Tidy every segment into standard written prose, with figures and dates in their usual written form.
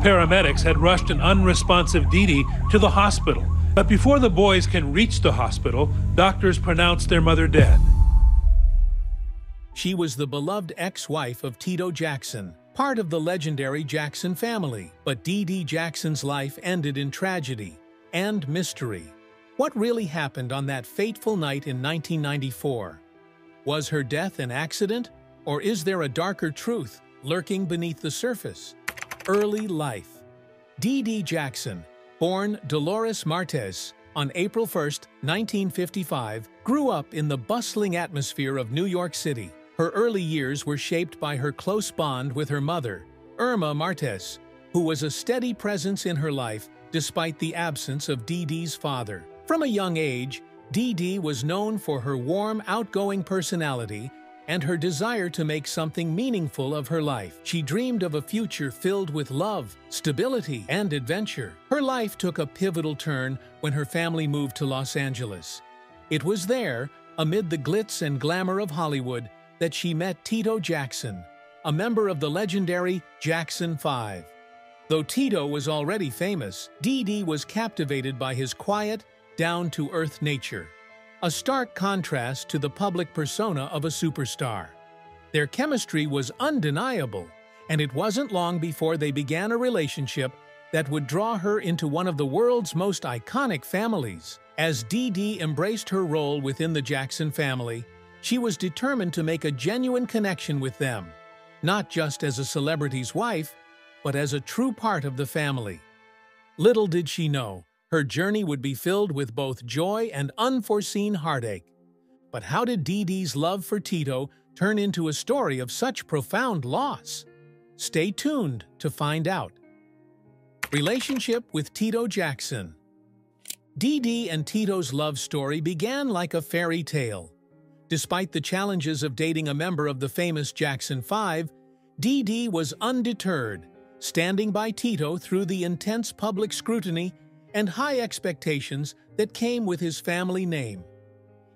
Paramedics had rushed an unresponsive Dee Dee to the hospital. But before the boys can reach the hospital, doctors pronounced their mother dead. She was the beloved ex-wife of Tito Jackson, part of the legendary Jackson family. But Dee Dee Jackson's life ended in tragedy and mystery. What really happened on that fateful night in 1994? Was her death an accident, or is there a darker truth lurking beneath the surface? Early life. Dee Dee Jackson, born Dolores Martez on April 1, 1955, grew up in the bustling atmosphere of New York City. Her early years were shaped by her close bond with her mother, Irma Martez, who was a steady presence in her life despite the absence of Dee Dee's father. From a young age, Dee Dee was known for her warm, outgoing personality and her desire to make something meaningful of her life. She dreamed of a future filled with love, stability, and adventure. Her life took a pivotal turn when her family moved to Los Angeles. It was there, amid the glitz and glamour of Hollywood, that she met Tito Jackson, a member of the legendary Jackson 5. Though Tito was already famous, Dee Dee was captivated by his quiet, down-to-earth nature, a stark contrast to the public persona of a superstar. Their chemistry was undeniable, and it wasn't long before they began a relationship that would draw her into one of the world's most iconic families. As Dee Dee embraced her role within the Jackson family, she was determined to make a genuine connection with them, not just as a celebrity's wife, but as a true part of the family. Little did she know, her journey would be filled with both joy and unforeseen heartache. But how did Dee Dee's love for Tito turn into a story of such profound loss? Stay tuned to find out. Relationship with Tito Jackson. Dee Dee and Tito's love story began like a fairy tale. Despite the challenges of dating a member of the famous Jackson 5, Dee Dee was undeterred, standing by Tito through the intense public scrutiny and high expectations that came with his family name.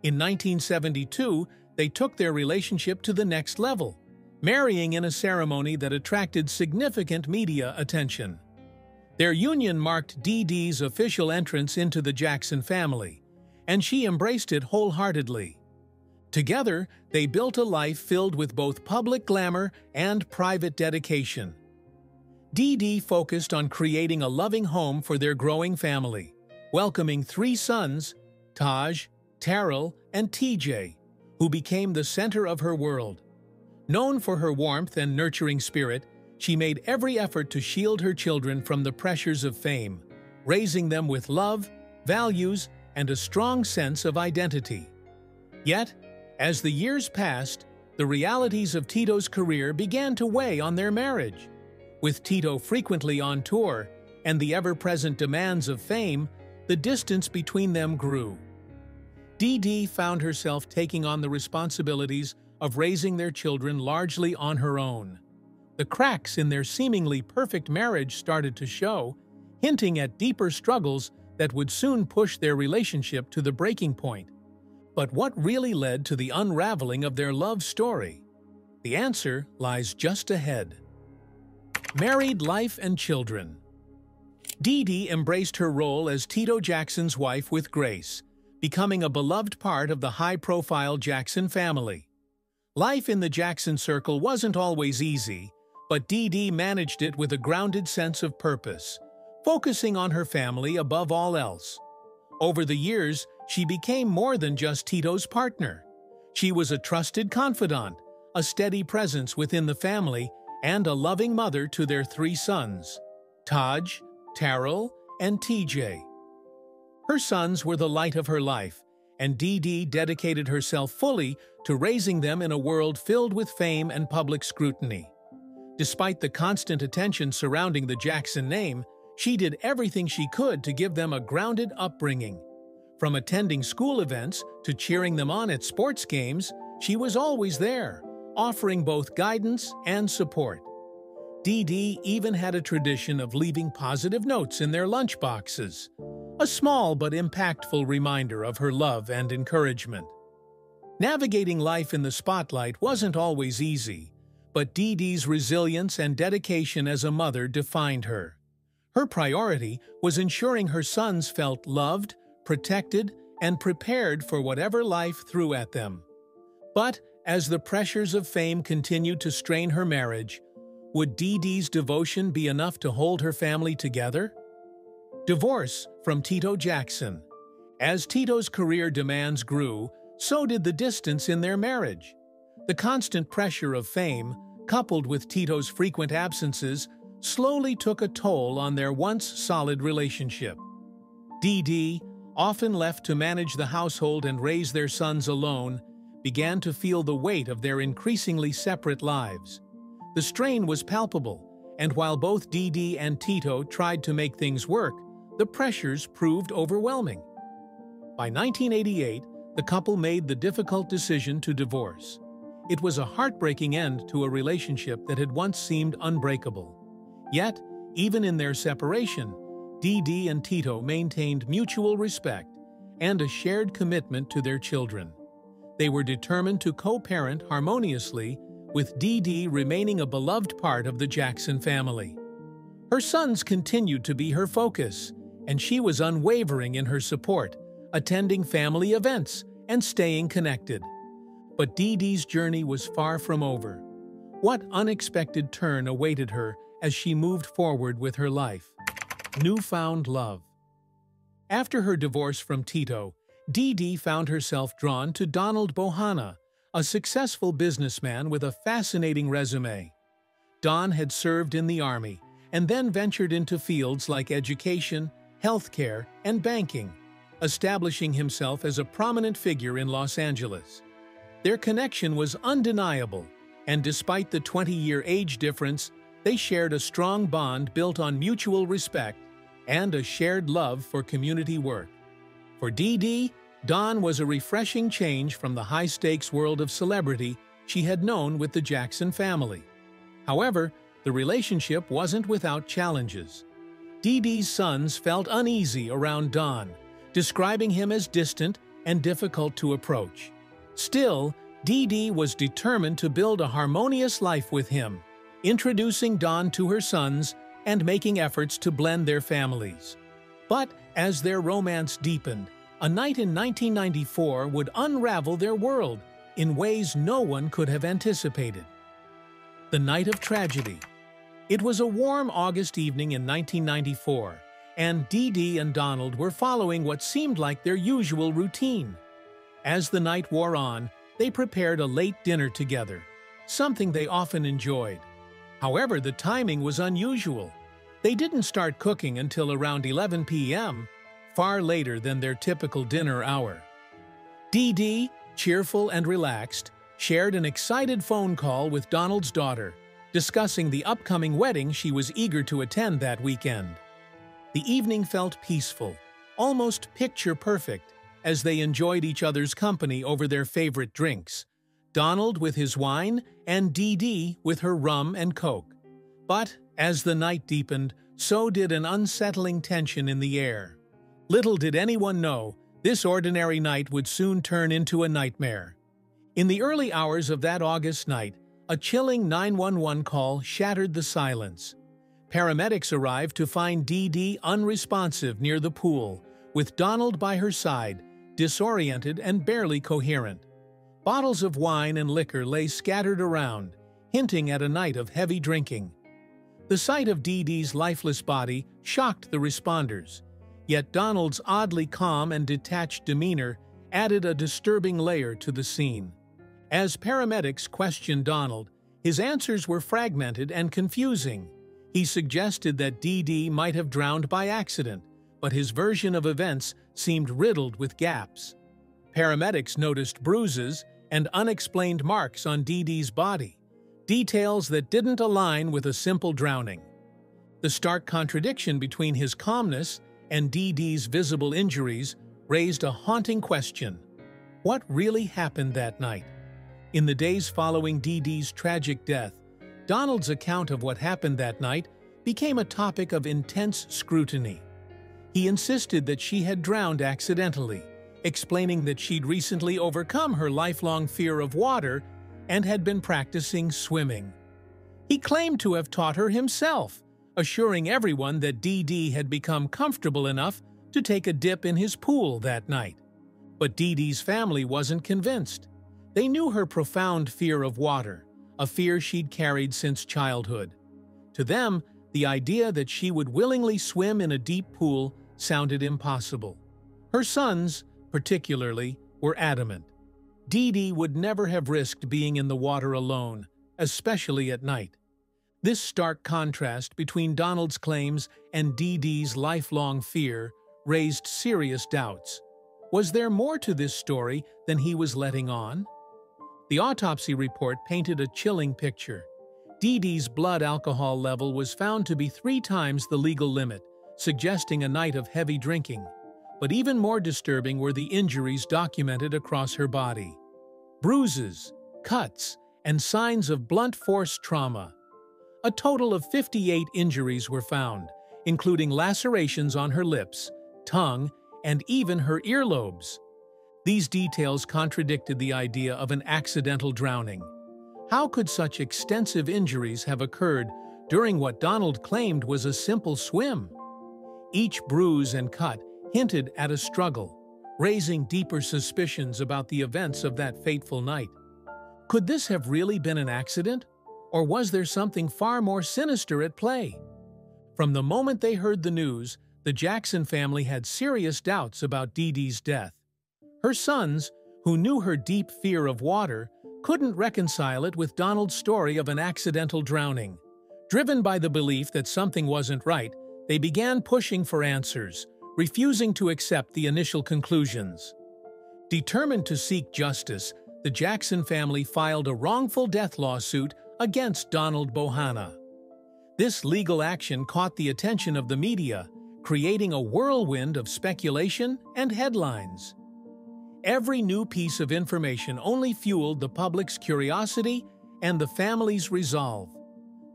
In 1972, they took their relationship to the next level, marrying in a ceremony that attracted significant media attention. Their union marked Dee Dee's official entrance into the Jackson family, and she embraced it wholeheartedly. Together, they built a life filled with both public glamour and private dedication. Dee Dee focused on creating a loving home for their growing family, welcoming 3 sons, Taj, Terrell, and TJ, who became the center of her world. Known for her warmth and nurturing spirit, she made every effort to shield her children from the pressures of fame, raising them with love, values, and a strong sense of identity. Yet, as the years passed, the realities of Tito's career began to weigh on their marriage. With Tito frequently on tour and the ever-present demands of fame, the distance between them grew. Dee Dee found herself taking on the responsibilities of raising their children largely on her own. The cracks in their seemingly perfect marriage started to show, hinting at deeper struggles that would soon push their relationship to the breaking point. But what really led to the unraveling of their love story? The answer lies just ahead. Married life and children. Dee Dee embraced her role as Tito Jackson's wife with grace, becoming a beloved part of the high-profile Jackson family. Life in the Jackson circle wasn't always easy, but Dee Dee managed it with a grounded sense of purpose, focusing on her family above all else. Over the years, she became more than just Tito's partner. She was a trusted confidant, a steady presence within the family, and a loving mother to their 3 sons, Taj, Terrell, and TJ. Her sons were the light of her life, and Dee Dee dedicated herself fully to raising them in a world filled with fame and public scrutiny. Despite the constant attention surrounding the Jackson name, she did everything she could to give them a grounded upbringing. From attending school events to cheering them on at sports games, she was always there, offering both guidance and support. Dee Dee even had a tradition of leaving positive notes in their lunchboxes, a small but impactful reminder of her love and encouragement. Navigating life in the spotlight wasn't always easy, But Dee Dee's resilience and dedication as a mother defined her. Her priority was ensuring her sons felt loved, protected, and prepared for whatever life threw at them. But as the pressures of fame continued to strain her marriage, would Dee Dee's devotion be enough to hold her family together? Divorce from Tito Jackson. As Tito's career demands grew, so did the distance in their marriage. The constant pressure of fame, coupled with Tito's frequent absences, slowly took a toll on their once solid relationship. Dee Dee, often left to manage the household and raise their sons alone, began to feel the weight of their increasingly separate lives. The strain was palpable, and while both Dee Dee and Tito tried to make things work, the pressures proved overwhelming. By 1988, the couple made the difficult decision to divorce. It was a heartbreaking end to a relationship that had once seemed unbreakable. Yet, even in their separation, Dee Dee and Tito maintained mutual respect and a shared commitment to their children. They were determined to co-parent harmoniously, with Dee Dee remaining a beloved part of the Jackson family. Her sons continued to be her focus, and she was unwavering in her support, attending family events and staying connected. But Dee Dee's journey was far from over. What unexpected turn awaited her as she moved forward with her life? Newfound love. After her divorce from Tito, Dee Dee found herself drawn to Donald Bohanna, a successful businessman with a fascinating resume. Don had served in the Army and then ventured into fields like education, healthcare, and banking, establishing himself as a prominent figure in Los Angeles. Their connection was undeniable, and despite the 20-year age difference, they shared a strong bond built on mutual respect and a shared love for community work. For Dee Dee, Don was a refreshing change from the high-stakes world of celebrity she had known with the Jackson family. However, the relationship wasn't without challenges. Dee Dee's sons felt uneasy around Don, describing him as distant and difficult to approach. Still, Dee Dee was determined to build a harmonious life with him, introducing Don to her sons and making efforts to blend their families. But as their romance deepened, a night in 1994 would unravel their world in ways no one could have anticipated. The night of tragedy. It was a warm August evening in 1994, and Dee Dee and Donald were following what seemed like their usual routine. As the night wore on, they prepared a late dinner together, something they often enjoyed. However, the timing was unusual. They didn't start cooking until around 11 p.m., far later than their typical dinner hour. Dee Dee, cheerful and relaxed, shared an excited phone call with Donald's daughter, discussing the upcoming wedding she was eager to attend that weekend. The evening felt peaceful, almost picture-perfect, as they enjoyed each other's company over their favorite drinks, Donald with his wine and Dee Dee with her rum and coke. But as the night deepened, so did an unsettling tension in the air. Little did anyone know, this ordinary night would soon turn into a nightmare. In the early hours of that August night, a chilling 911 call shattered the silence. Paramedics arrived to find Dee Dee unresponsive near the pool, with Donald by her side, disoriented and barely coherent. Bottles of wine and liquor lay scattered around, hinting at a night of heavy drinking. The sight of Dee Dee's lifeless body shocked the responders, yet Donald's oddly calm and detached demeanor added a disturbing layer to the scene. As paramedics questioned Donald, his answers were fragmented and confusing. He suggested that Dee Dee might have drowned by accident, but his version of events seemed riddled with gaps. Paramedics noticed bruises and unexplained marks on Dee Dee's body, details that didn't align with a simple drowning. The stark contradiction between his calmness and Dee Dee's visible injuries raised a haunting question. What really happened that night? In the days following Dee Dee's tragic death, Donald's account of what happened that night became a topic of intense scrutiny. He insisted that she had drowned accidentally, explaining that she'd recently overcome her lifelong fear of water and had been practicing swimming. He claimed to have taught her himself, assuring everyone that Dee Dee had become comfortable enough to take a dip in his pool that night. But Dee Dee's family wasn't convinced. They knew her profound fear of water, a fear she'd carried since childhood. To them, the idea that she would willingly swim in a deep pool sounded impossible. Her sons, particularly, were adamant. Dee Dee would never have risked being in the water alone, especially at night. This stark contrast between Donald's claims and Dee Dee's lifelong fear raised serious doubts. Was there more to this story than he was letting on? The autopsy report painted a chilling picture. Dee Dee's blood alcohol level was found to be 3 times the legal limit, suggesting a night of heavy drinking. But even more disturbing were the injuries documented across her body. Bruises, cuts, and signs of blunt force trauma. A total of 58 injuries were found, including lacerations on her lips, tongue, and even her earlobes. These details contradicted the idea of an accidental drowning. How could such extensive injuries have occurred during what Donald claimed was a simple swim? Each bruise and cut hinted at a struggle, raising deeper suspicions about the events of that fateful night. Could this have really been an accident? Or was there something far more sinister at play? From the moment they heard the news, the Jackson family had serious doubts about Dee Dee's death. Her sons, who knew her deep fear of water, couldn't reconcile it with Donald's story of an accidental drowning. Driven by the belief that something wasn't right, they began pushing for answers, refusing to accept the initial conclusions. Determined to seek justice, the Jackson family filed a wrongful death lawsuit against Donald Bohanna. This legal action caught the attention of the media, creating a whirlwind of speculation and headlines. Every new piece of information only fueled the public's curiosity and the family's resolve.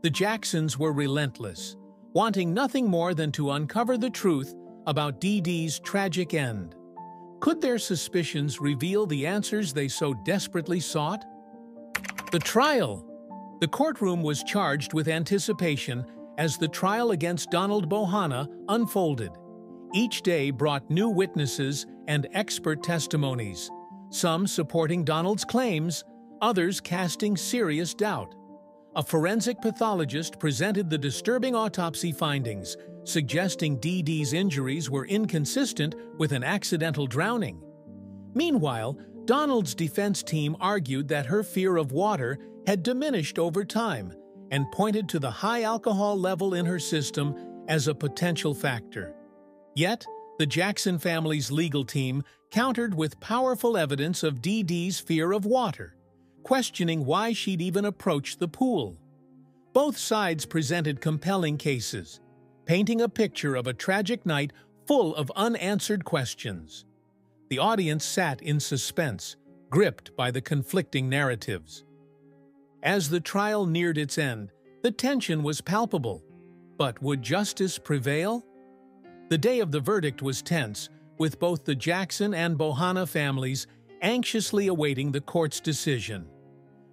The Jacksons were relentless, wanting nothing more than to uncover the truth about Dee Dee's tragic end. Could their suspicions reveal the answers they so desperately sought? The trial. The courtroom was charged with anticipation as the trial against Donald Bohanna unfolded. Each day brought new witnesses and expert testimonies, some supporting Donald's claims, others casting serious doubt. A forensic pathologist presented the disturbing autopsy findings, suggesting Dee Dee's injuries were inconsistent with an accidental drowning. Meanwhile, Donald's defense team argued that her fear of water had diminished over time and pointed to the high alcohol level in her system as a potential factor. Yet, the Jackson family's legal team countered with powerful evidence of Dee Dee's fear of water, questioning why she'd even approached the pool. Both sides presented compelling cases, painting a picture of a tragic night full of unanswered questions. The audience sat in suspense, gripped by the conflicting narratives. As the trial neared its end, the tension was palpable. But would justice prevail? The day of the verdict was tense, with both the Jackson and Bohanna families anxiously awaiting the court's decision.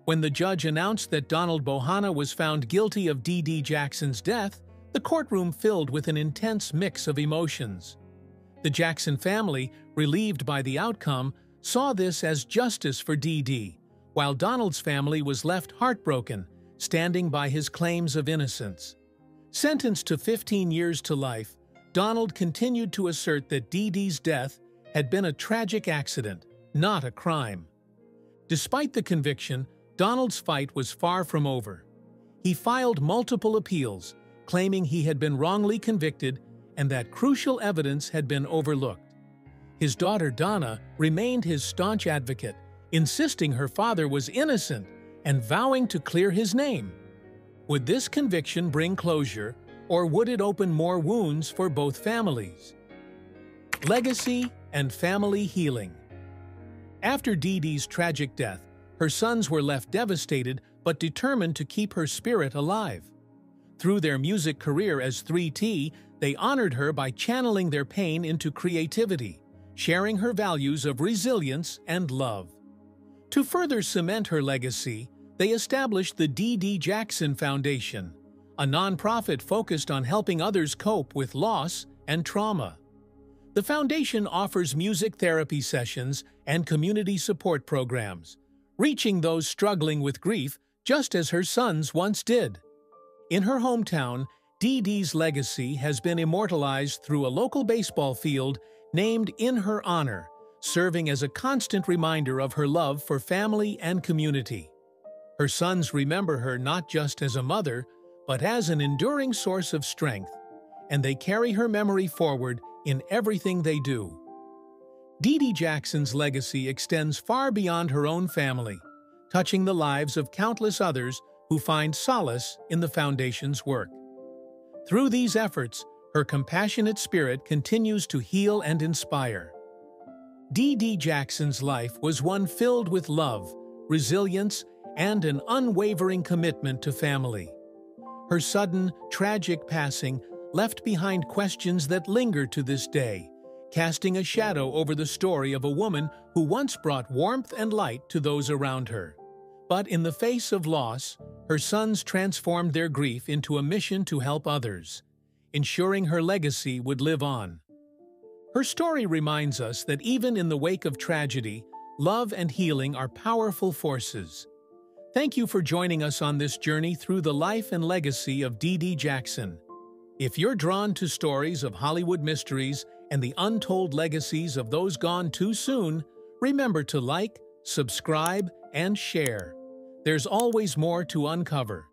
When the judge announced that Donald Bohanna was found guilty of Dee Dee Jackson's death, the courtroom filled with an intense mix of emotions. The Jackson family, relieved by the outcome, saw this as justice for Dee Dee, while Donald's family was left heartbroken, standing by his claims of innocence. Sentenced to 15 years to life, Donald continued to assert that Dee Dee's death had been a tragic accident, not a crime. Despite the conviction, Donald's fight was far from over. He filed multiple appeals, claiming he had been wrongly convicted and that crucial evidence had been overlooked. His daughter Donna remained his staunch advocate, insisting her father was innocent and vowing to clear his name. Would this conviction bring closure, or would it open more wounds for both families? Legacy and family healing. After Dee Dee's tragic death, her sons were left devastated but determined to keep her spirit alive. Through their music career as 3T, they honored her by channeling their pain into creativity, sharing her values of resilience and love. To further cement her legacy, They established the Dee Dee Jackson Foundation, a nonprofit focused on helping others cope with loss and trauma. The foundation offers music therapy sessions and community support programs, reaching those struggling with grief just as her sons once did. In her hometown, Dee Dee's legacy has been immortalized through a local baseball field named in her honor, serving as a constant reminder of her love for family and community. Her sons remember her not just as a mother, but as an enduring source of strength, and they carry her memory forward in everything they do. Dee Dee Jackson's legacy extends far beyond her own family, touching the lives of countless others who find solace in the Foundation's work. Through these efforts, her compassionate spirit continues to heal and inspire. Dee Dee Jackson's life was one filled with love, resilience, and an unwavering commitment to family. Her sudden, tragic passing left behind questions that linger to this day, casting a shadow over the story of a woman who once brought warmth and light to those around her. But in the face of loss, her sons transformed their grief into a mission to help others, ensuring her legacy would live on. Her story reminds us that even in the wake of tragedy, love and healing are powerful forces. Thank you for joining us on this journey through the life and legacy of Dee Dee Jackson. If you're drawn to stories of Hollywood mysteries and the untold legacies of those gone too soon, remember to like, subscribe, and share. There's always more to uncover.